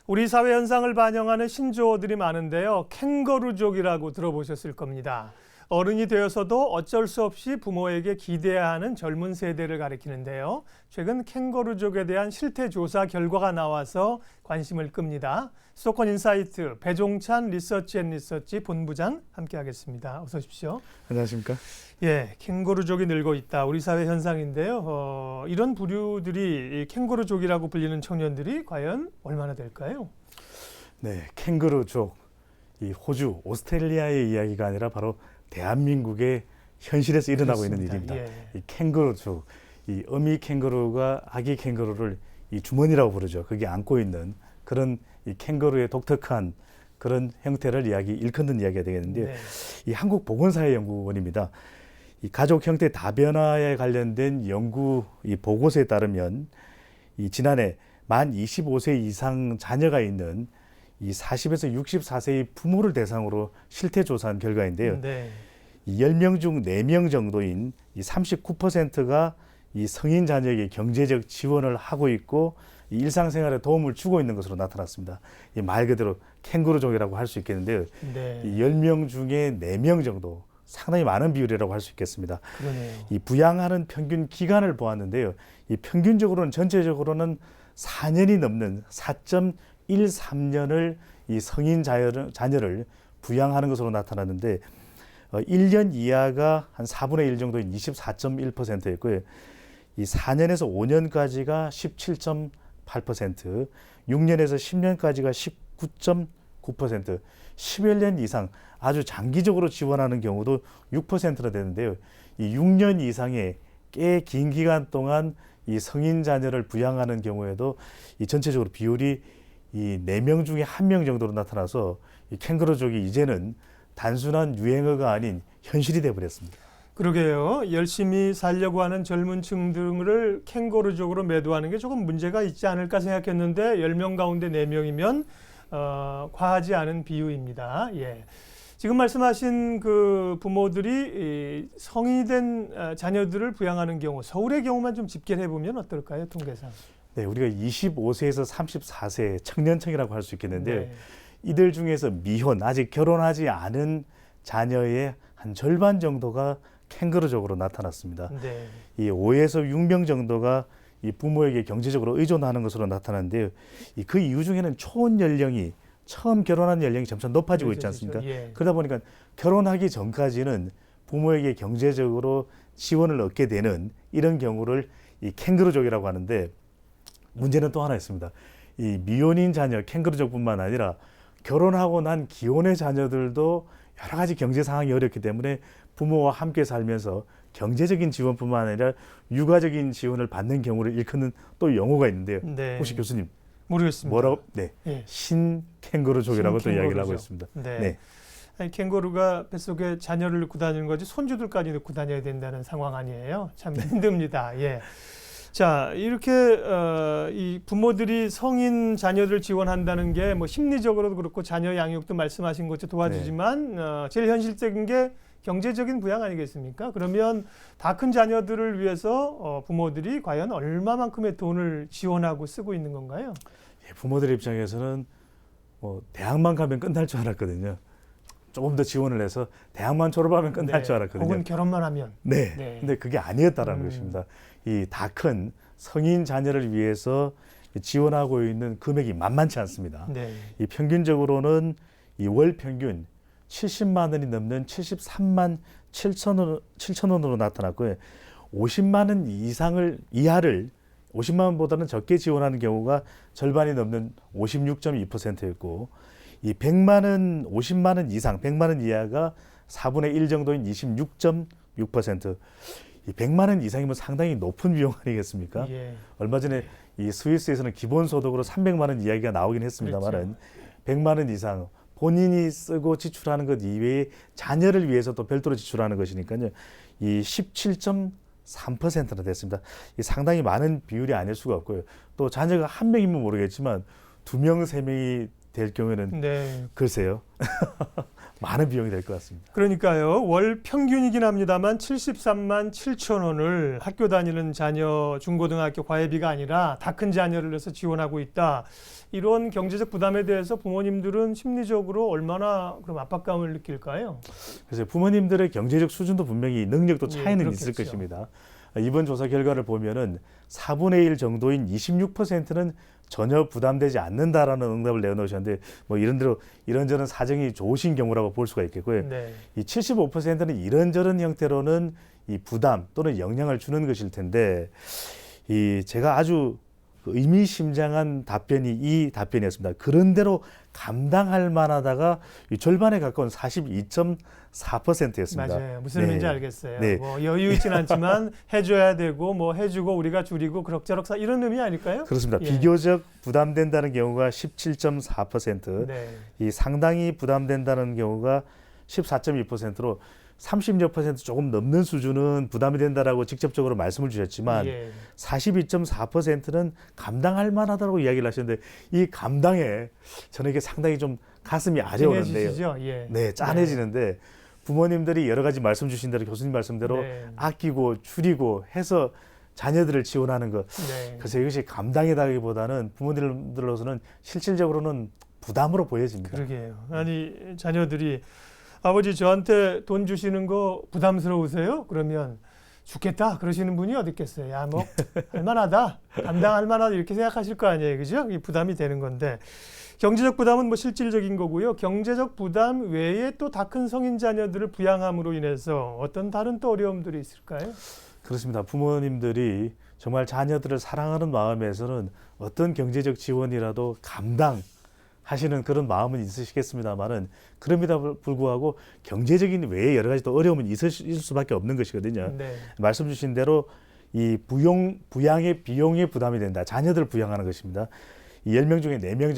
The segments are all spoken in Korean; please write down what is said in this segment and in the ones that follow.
우리 사회 현상을 반영하는 신조어들이 많은데요. 캥거루족이라고 들어보셨을 겁니다. 어른이 되어서도 어쩔 수 없이 부모에게 기대야 하는 젊은 세대를 가리키는데요. 최근 캥거루족에 대한 실태 조사 결과가 나와서 관심을 끕니다. 수도권 인사이트 배종찬 리서치 본부장 함께하겠습니다. 어서 오십시오. 안녕하십니까? 예, 캥거루족이 늘고 있다. 우리 사회 현상인데요. 이런 부류들이 이 캥거루족이라고 불리는 청년들이 과연 얼마나 될까요? 네, 캥거루족. 이 호주, 오스트레일리아의 이야기가 아니라 바로 대한민국의 현실에서 일어나고 그렇습니다. 있는 일입니다. 예. 이 캥거루족, 이 어미 캥거루가 아기 캥거루를 이 주머니라고 부르죠. 그게 안고 있는 그런 이 캥거루의 독특한 그런 형태를 일컫는 이야기가 되겠는데요. 네. 이 한국보건사회연구원입니다. 이 가족 형태 다변화에 관련된 연구 이 보고서에 따르면 이 지난해 만 25세 이상 자녀가 있는 이 40에서 64세의 부모를 대상으로 실태 조사한 결과인데요. 네. 이 10명 중 4명 정도인 이 39%가 이 성인 자녀에게 경제적 지원을 하고 있고 이 일상생활에 도움을 주고 있는 것으로 나타났습니다. 이 말 그대로 캥거루족이라고 할 수 있겠는데요. 네. 이 10명 중에 4명 정도 상당히 많은 비율이라고 할 수 있겠습니다. 그러네요. 이 부양하는 평균 기간을 보았는데요. 이 평균적으로는 전체적으로는 4년이 넘는 4.13년을 이 성인 자녀를 부양하는 것으로 나타났는데 1년 이하가 한 4분의 1 정도인 24.1%였고요. 이 4년에서 5년까지가 17.8%, 6년에서 10년까지가 19.9%, 10여 년 이상 아주 장기적으로 지원하는 경우도 6%나 되는데요. 이 6년 이상의 꽤 긴 기간 동안 이 성인 자녀를 부양하는 경우에도 이 전체적으로 비율이 이 4명 중에 1명 정도로 나타나서 이 캥거루족이 이제는 단순한 유행어가 아닌 현실이 되어버렸습니다. 그러게요. 열심히 살려고 하는 젊은 층들을 캥거루족으로 매도하는 게 조금 문제가 있지 않을까 생각했는데 10명 가운데 4명이면 과하지 않은 비유입니다. 예. 지금 말씀하신 그 부모들이 성인이 된 자녀들을 부양하는 경우, 서울의 경우만 좀 집계를 해보면 어떨까요, 통계상? 네, 우리가 25세에서 34세 청년층이라고 할 수 있겠는데요. 네. 이들 중에서 미혼, 아직 결혼하지 않은 자녀의 한 절반 정도가 캥거루족으로 나타났습니다. 네. 이 5에서 6명 정도가 이 부모에게 경제적으로 의존하는 것으로 나타나는데요. 그 이유 중에는 초혼 연령이 처음 결혼한 연령이 점차 높아지고 있지 않습니까? 예. 그러다 보니까 결혼하기 전까지는 부모에게 경제적으로 지원을 얻게 되는 이런 경우를 이 캥거루족이라고 하는데 문제는 또 하나 있습니다. 이 미혼인 자녀 캥거루족뿐만 아니라 결혼하고 난 기혼의 자녀들도 여러 가지 경제 상황이 어렵기 때문에 부모와 함께 살면서 경제적인 지원뿐만 아니라 육아적인 지원을 받는 경우를 일컫는 또 용어가 있는데요. 네. 혹시 교수님 모르겠습니다. 뭐라고? 네, 예. 신캥거루족이라고 또 이야기를 하고 있습니다. 네. 네. 아니, 캥거루가 뱃속에 자녀를 넣고 다니는 거지 손주들까지 넣고 다녀야 된다는 상황 아니에요. 참 힘듭니다. 예. 자, 이렇게 이 부모들이 성인 자녀를 지원한다는 게 뭐 심리적으로도 그렇고 자녀 양육도 말씀하신 것처럼 도와주지만 제일 현실적인 게 경제적인 부양 아니겠습니까? 그러면 다 큰 자녀들을 위해서 부모들이 과연 얼마만큼의 돈을 지원하고 쓰고 있는 건가요? 부모들 입장에서는 뭐 대학만 가면 끝날 줄 알았거든요. 조금 더 지원을 해서 대학만 졸업하면 끝날 줄 알았거든요. 혹은 결혼만 하면. 네. 네. 근데 그게 아니었다라는 것입니다. 이 다 큰 성인 자녀를 위해서 지원하고 있는 금액이 만만치 않습니다. 네. 이 평균적으로는 이 월 평균 70만 원이 넘는 73만 7천 원으로 나타났고요. 50만 원 이하를 50만 원보다는 적게 지원하는 경우가 절반이 넘는 56.2%였고 이 100만 원, 50만 원 이상, 100만 원 이하가 4분의 1 정도인 26.6%. 이 100만 원 이상이면 상당히 높은 비용 아니겠습니까? 예. 얼마 전에 이 스위스에서는 기본소득으로 300만 원 이야기가 나오긴 했습니다만은 100만 원 이상 본인이 쓰고 지출하는 것 이외에 자녀를 위해서 또 별도로 지출하는 것이니까요. 이 17.3%나 됐습니다. 이 상당히 많은 비율이 아닐 수가 없고요. 또 자녀가 한 명이면 모르겠지만 2명, 3명이 될 경우에는 네. 글쎄요. 많은 비용이 될 것 같습니다. 그러니까요. 월 평균이긴 합니다만 73만 7천 원을 학교 다니는 자녀 중고등학교 과외비가 아니라 다 큰 자녀를 위해서 지원하고 있다. 이런 경제적 부담에 대해서 부모님들은 심리적으로 얼마나 그럼 압박감을 느낄까요? 그래서 부모님들의 경제적 수준도 분명히 능력도 차이는 예, 있을 그렇겠죠. 것입니다. 이번 조사 결과를 보면은 4분의 1 정도인 26%는 전혀 부담되지 않는다라는 응답을 내놓으셨는데 뭐 이런저런 사정이 좋으신 경우라고 볼 수가 있겠고요. 네. 이 75%는 이런저런 형태로는 이 부담 또는 영향을 주는 것일 텐데 이 제가 아주 의미심장한 답변이 이 답변이었습니다. 그런대로 감당할 만하다가 이 절반에 가까운 42.4%였습니다. 맞아요. 무슨 의미인지 알겠어요. 네. 뭐 여유 있진 않지만 해줘야 되고 뭐 해주고 우리가 줄이고 그럭저럭 이런 의미 아닐까요? 그렇습니다. 예. 비교적 부담된다는 경우가 17.4%, 네. 이 상당히 부담된다는 경우가 14.2%로 30여 퍼센트 조금 넘는 수준은 부담이 된다라고 직접적으로 말씀을 주셨지만 예. 42.4%는 감당할 만하다고 이야기를 하셨는데 이 감당에 저는 이게 상당히 좀 가슴이 아려오는데요. 찐해지시죠? 예. 네, 짠해지는데 부모님들이 여러 가지 말씀 주신 대로 교수님 말씀대로 네. 아끼고 줄이고 해서 자녀들을 지원하는 것. 네. 그래서 이것이 감당이라기보다는 부모님들로서는 실질적으로는 부담으로 보여집니다. 그러게요. 아니 자녀들이 아버지 저한테 돈 주시는 거 부담스러우세요? 그러면 죽겠다 그러시는 분이 어디 있겠어요. 야, 뭐 할만하다, 감당할 만하다 이렇게 생각하실 거 아니에요, 그죠? 이 부담이 되는 건데 경제적 부담은 뭐 실질적인 거고요. 경제적 부담 외에 또 다 큰 성인 자녀들을 부양함으로 인해서 어떤 다른 또 어려움들이 있을까요? 그렇습니다. 부모님들이 정말 자녀들을 사랑하는 마음에서는 어떤 경제적 지원이라도 감당하시는 그런 마음은 있으시겠습니다만은 그럼에도 불구하고 경제적인 외에 여러 가지 또 어려움은 있을 수밖에 없는 것이거든요. 네. 말씀 주신 대로 이 부양의 비용이 부담이 된다. 자녀들 부양하는 것입니다. 이 10명 중에 4명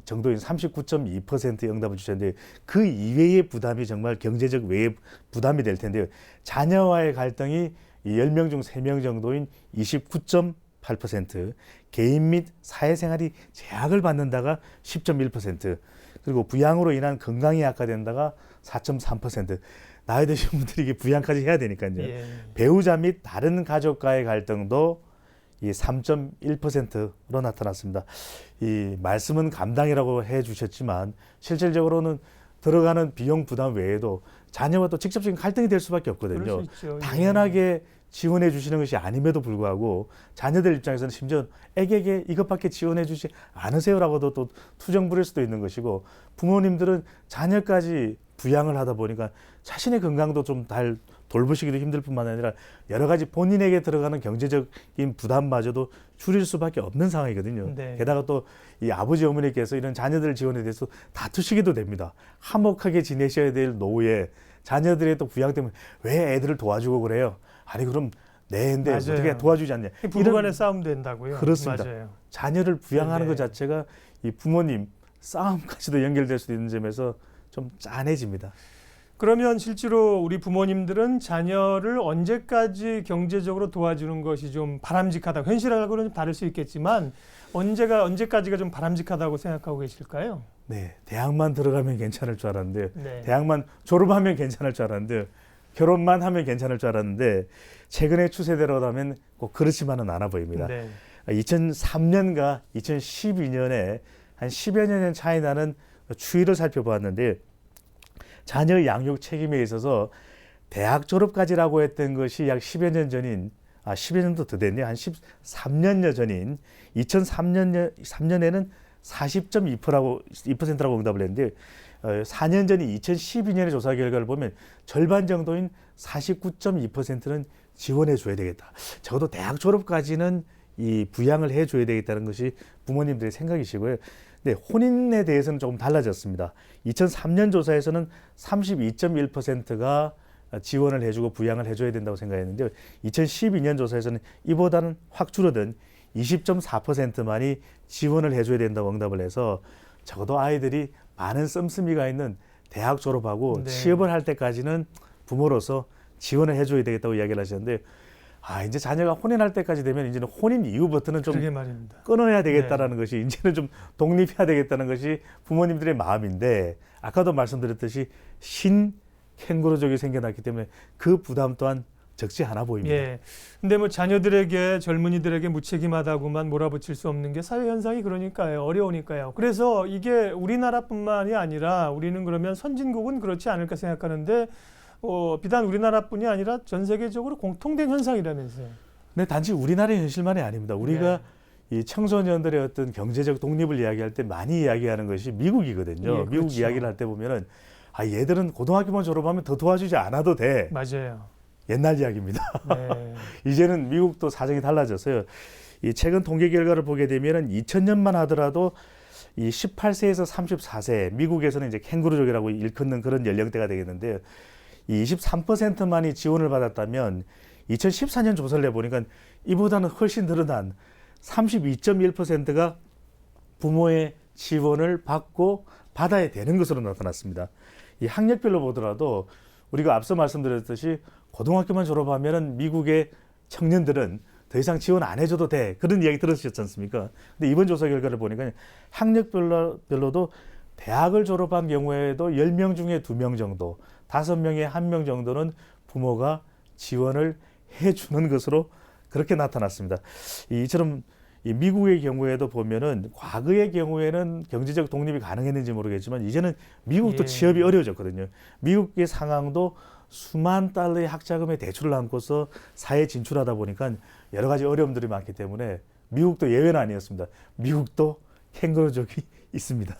정도인 39.2%의 응답을 주셨는데 그 이외의 부담이 정말 경제적 외의 부담이 될 텐데요. 자녀와의 갈등이 이 10명 중 3명 정도인 29.8%, 개인 및 사회생활이 제약을 받는다가 10.1%, 그리고 부양으로 인한 건강이 악화된다가 4.3%. 나이 드신 분들이 이게 부양까지 해야 되니까요. 예. 배우자 및 다른 가족과의 갈등도 이 3.1%로 나타났습니다. 이 말씀은 감당이라고 해주셨지만 실질적으로는 들어가는 비용 부담 외에도 자녀와 또 직접적인 갈등이 될 수밖에 없거든요. 그럴 수 있죠. 당연하게 지원해 주시는 것이 아님에도 불구하고 자녀들 입장에서는 심지어 애에게 이것밖에 지원해 주지 않으세요라고도 또 투정 부릴 수도 있는 것이고 부모님들은 자녀까지 부양을 하다 보니까 자신의 건강도 좀 잘 돌보시기도 힘들 뿐만 아니라 여러 가지 본인에게 들어가는 경제적인 부담마저도 줄일 수밖에 없는 상황이거든요. 네. 게다가 또 이 아버지 어머니께서 이런 자녀들 지원에 대해서 다투시기도 됩니다. 화목하게 지내셔야 될 노후에 자녀들의 또 부양 때문에 왜 애들을 도와주고 그래요? 아니 그럼 내 애인데 맞아요. 어떻게 도와주지 않냐? 부부간의 싸움 된다고요. 그렇습니다. 맞아요. 자녀를 부양하는 네. 것 자체가 이 부모님 싸움까지도 연결될 수 있는 점에서 좀 짠해집니다. 그러면 실제로 우리 부모님들은 자녀를 언제까지 경제적으로 도와주는 것이 좀 바람직하다. 현실하고는 좀 다를 수 있겠지만 언제까지가 좀 바람직하다고 생각하고 계실까요? 네, 대학만 들어가면 괜찮을 줄 알았는데 네. 대학만 졸업하면 괜찮을 줄 알았는데 결혼만 하면 괜찮을 줄 알았는데 최근의 추세대로라면 꼭 그렇지만은 않아 보입니다. 네. 2003년과 2012년에 한 10여 년 차이 나는 추이를 살펴보았는데 자녀 양육 책임에 있어서 대학 졸업까지라고 했던 것이 약 10여 년 전인 10여 년도 더 됐네요. 한 13년여 전인 2003년에는 40.2%라고 응답을 했는데 4년 전인 2012년의 조사 결과를 보면 절반 정도인 49.2%는 지원해 줘야 되겠다. 적어도 대학 졸업까지는 이 부양을 해 줘야 되겠다는 것이 부모님들의 생각이시고요. 네, 혼인에 대해서는 조금 달라졌습니다. 2003년 조사에서는 32.1%가 지원을 해주고 부양을 해줘야 된다고 생각했는데 2012년 조사에서는 이보다는 확 줄어든 20.4%만이 지원을 해줘야 된다고 응답을 해서 적어도 아이들이 많은 씀씀이가 있는 대학 졸업하고 네. 취업을 할 때까지는 부모로서 지원을 해줘야 되겠다고 이야기를 하셨는데 이제 자녀가 혼인할 때까지 되면 이제는 혼인 이후부터는 좀 그러게 말입니다. 끊어야 되겠다라는 것이 이제는 좀 독립해야 되겠다는 것이 부모님들의 마음인데 아까도 말씀드렸듯이 신 캥거루족이 생겨났기 때문에 그 부담 또한 적지 않아 보입니다. 예. 근데 뭐 자녀들에게 젊은이들에게 무책임하다고만 몰아붙일 수 없는 게 사회 현상이 그러니까요. 어려우니까요. 그래서 이게 우리나라뿐만이 아니라 우리는 그러면 선진국은 그렇지 않을까 생각하는데 비단 우리나라뿐이 아니라 전 세계적으로 공통된 현상이라면서요. 네, 단지 우리나라의 현실만이 아닙니다. 우리가 이 청소년들의 어떤 경제적 독립을 이야기할 때 많이 이야기하는 것이 미국이거든요. 예, 미국 그렇죠. 이야기를 할 때 보면은 얘들은 고등학교만 졸업하면 더 도와주지 않아도 돼. 맞아요. 옛날 이야기입니다. 네. 이제는 미국도 사정이 달라졌어요. 이 최근 통계 결과를 보게 되면은 2000년만 하더라도 이 18세에서 34세 미국에서는 이제 캥거루족이라고 일컫는 그런 연령대가 되겠는데요. 이 23%만이 지원을 받았다면 2014년 조사를 해보니까 이보다는 훨씬 늘어난 32.1%가 부모의 지원을 받고 받아야 되는 것으로 나타났습니다. 이 학력별로 보더라도 우리가 앞서 말씀드렸듯이 고등학교만 졸업하면은 미국의 청년들은 더 이상 지원 안 해줘도 돼. 그런 이야기 들으셨지 않습니까? 근데 이번 조사 결과를 보니까 학력별로도 대학을 졸업한 경우에도 10명 중에 2명 정도, 5명에 1명 정도는 부모가 지원을 해주는 것으로 그렇게 나타났습니다. 이처럼 이 미국의 경우에도 보면은 과거의 경우에는 경제적 독립이 가능했는지 모르겠지만 이제는 미국도 취업이 어려워졌거든요. 미국의 상황도 수만 달러의 학자금의 대출을 안고서 사회에 진출하다 보니까 여러 가지 어려움들이 많기 때문에 미국도 예외는 아니었습니다. 미국도 캥거루족이 있습니다.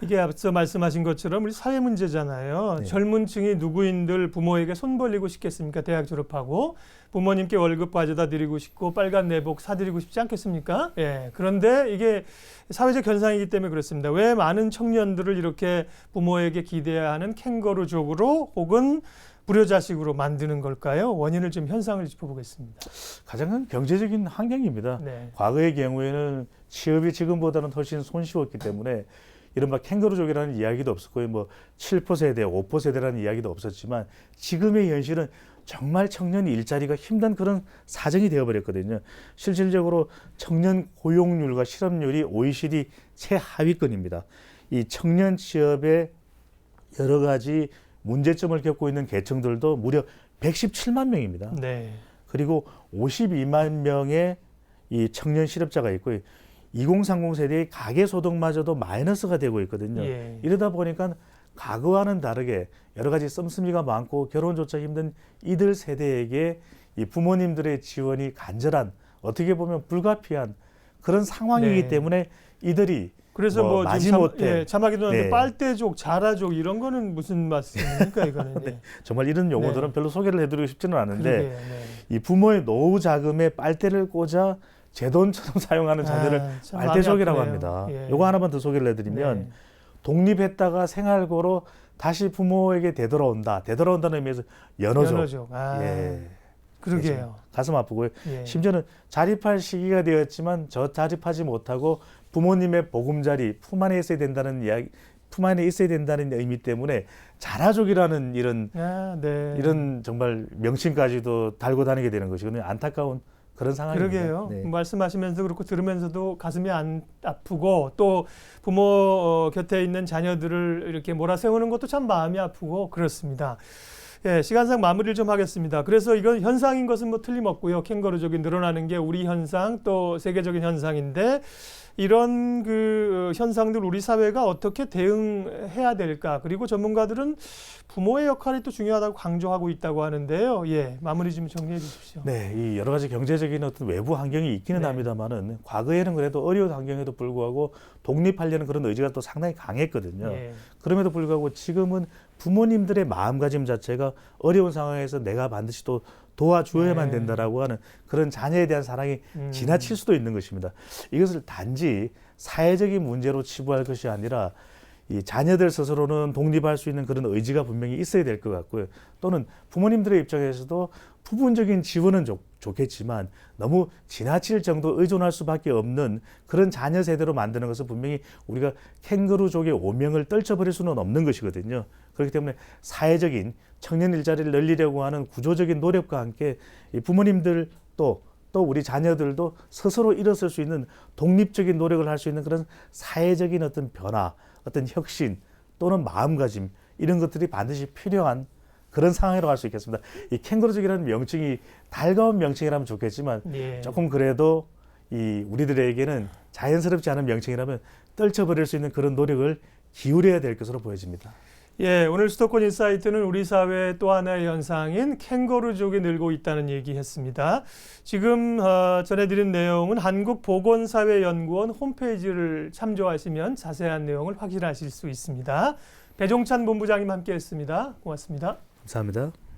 이게 앞서 말씀하신 것처럼 우리 사회 문제잖아요. 네. 젊은 층이 누구인들 부모에게 손 벌리고 싶겠습니까? 대학 졸업하고 부모님께 월급 가져다 드리고 싶고 빨간 내복 사드리고 싶지 않겠습니까? 예. 그런데 이게 사회적 현상이기 때문에 그렇습니다. 왜 많은 청년들을 이렇게 부모에게 기대야 하는 캥거루족으로 혹은 불효자식으로 만드는 걸까요? 원인을 좀 현상을 짚어보겠습니다. 가장 큰 경제적인 환경입니다. 네. 과거의 경우에는 취업이 지금보다는 훨씬 손쉬웠기 때문에 이른바 캥거루족이라는 이야기도 없었고 뭐 7%세대, 5%세대라는 이야기도 없었지만 지금의 현실은 정말 청년 일자리가 힘든 그런 사정이 되어버렸거든요. 실질적으로 청년 고용률과 실업률이 OECD 최하위권입니다. 이 청년 취업의 여러 가지 문제점을 겪고 있는 계층들도 무려 117만 명입니다. 네. 그리고 52만 명의 이 청년 실업자가 있고 2030 세대의 가계소득마저도 마이너스가 되고 있거든요. 예. 이러다 보니까 과거와는 다르게 여러 가지 씀씀이가 많고 결혼조차 힘든 이들 세대에게 이 부모님들의 지원이 간절한 어떻게 보면 불가피한 그런 상황이기 네. 때문에 이들이 그래서 뭐 마지못해 자막에도 나오는데 네. 빨대족, 자라족 이런 거는 무슨 말씀입니까 이거는? 네. 정말 이런 용어들은 네. 별로 소개를 해드리고 싶지는 않은데 그러게요, 네. 이 부모의 노후 자금에 빨대를 꽂아 제 돈처럼 사용하는 자녀를 참 빨대족이라고 마음이 합니다. 아프네요. 예. 요거 하나만 더 소개를 해드리면 네. 독립했다가 생활고로 다시 부모에게 되돌아온다는 의미에서 연호족. 연호족. 예. 그러게요. 가슴 아프고요. 예. 심지어는 자립할 시기가 되었지만 저 자립하지 못하고 부모님의 보금자리 품 안에 있어야 된다는 이야기, 품 안에 있어야 된다는 의미 때문에 자라족이라는 이런 정말 명칭까지도 달고 다니게 되는 것이거든요. 안타까운 그런 상황입니다. 그러게요. 네. 말씀하시면서 그렇고 들으면서도 가슴이 아프고 또 부모 곁에 있는 자녀들을 이렇게 몰아세우는 것도 참 마음이 아프고 그렇습니다. 예, 시간상 마무리를 좀 하겠습니다. 그래서 이건 현상인 것은 뭐 틀림없고요. 캥거루족이 늘어나는 게 우리 현상 또 세계적인 현상인데 이런 그 현상들 우리 사회가 어떻게 대응해야 될까? 그리고 전문가들은 부모의 역할이 또 중요하다고 강조하고 있다고 하는데요. 예, 마무리 좀 정리해 주십시오. 네, 이 여러 가지 경제적인 어떤 외부 환경이 있기는 네. 합니다만은 과거에는 그래도 어려운 환경에도 불구하고 독립하려는 그런 의지가 또 상당히 강했거든요. 예. 그럼에도 불구하고 지금은 부모님들의 마음가짐 자체가 어려운 상황에서 내가 반드시 또 도와주어야만 네. 된다라고 하는 그런 자녀에 대한 사랑이 지나칠 수도 있는 것입니다. 이것을 단지 사회적인 문제로 치부할 것이 아니라 이 자녀들 스스로는 독립할 수 있는 그런 의지가 분명히 있어야 될 것 같고요. 또는 부모님들의 입장에서도 부분적인 지원은 좋겠지만 너무 지나칠 정도 의존할 수밖에 없는 그런 자녀 세대로 만드는 것은 분명히 우리가 캥거루족의 오명을 떨쳐버릴 수는 없는 것이거든요. 그렇기 때문에 사회적인 청년 일자리를 늘리려고 하는 구조적인 노력과 함께 이 부모님들 또 우리 자녀들도 스스로 일어설 수 있는 독립적인 노력을 할 수 있는 그런 사회적인 어떤 변화, 어떤 혁신 또는 마음가짐 이런 것들이 반드시 필요한 그런 상황이라고 할 수 있겠습니다. 이 캥거루족이라는 명칭이 달가운 명칭이라면 좋겠지만 예. 조금 그래도 이 우리들에게는 자연스럽지 않은 명칭이라면 떨쳐버릴 수 있는 그런 노력을 기울여야 될 것으로 보여집니다. 예, 오늘 수도권 인사이트는 우리 사회의 또 하나의 현상인 캥거루족이 늘고 있다는 얘기했습니다. 지금 전해드린 내용은 한국보건사회연구원 홈페이지를 참조하시면 자세한 내용을 확인하실 수 있습니다. 배종찬 본부장님 함께했습니다. 고맙습니다. 감사합니다.